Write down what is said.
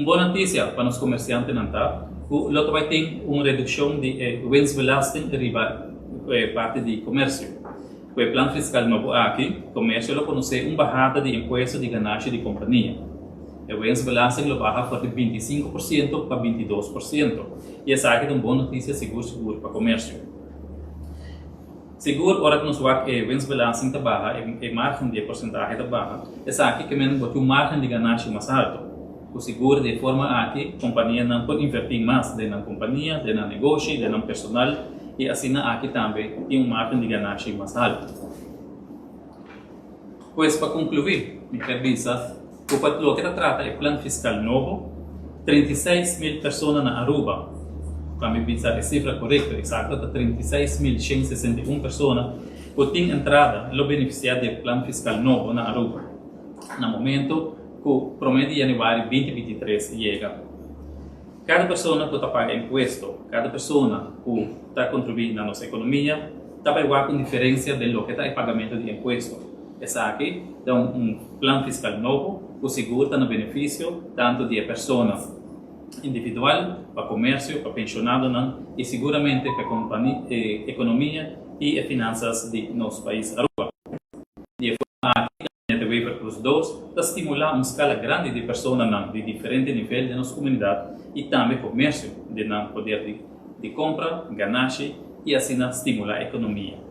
boa notícia para os comerciantes não tá. O lote vai ter uma redução de winstbelasting riba parte de comércio. O plano fiscal novo aqui, comércio lo conhece uma barrada de imposto de ganância de companhia. O winstbelasting lo baja de 25% para 22%. E essa aqui é uma boa notícia seguro para comércio. Seguro, ora que nós vamos winstbelasting está baixa, a margem de porcentagem está baixa. Essa aqui que menos botou margem de ganância mais alto. O seguro de forma aqui, a companhia não pode invertir mais na companhia, no negócio, no personal, e assim aqui também tem uma margem de ganância mais alta. Pois, para concluir, me permita, o que trata é o plano fiscal novo, 36 mil pessoas na Aruba, para me pensar a cifra correta, exata, 36.161 pessoas, que têm entrada no beneficiário do plano fiscal novo na Aruba. No momento, o promedio de januário 2023 chega. Cada pessoa que está pagando imposto, cada pessoa que está contribuindo na nossa economia, está igual com diferença do que está em pagamento de imposto. Essa aqui é plano fiscal novo, que segura no benefício tanto de pessoa individual, para comércio, para pensionado, e seguramente para a economia e finanças de nosso país Aruba. De forma para os dois, para estimular uma escala grande de pessoas de diferentes níveis de nossa comunidade e também comércio, de poder de compra, ganância e assim estimular a economia.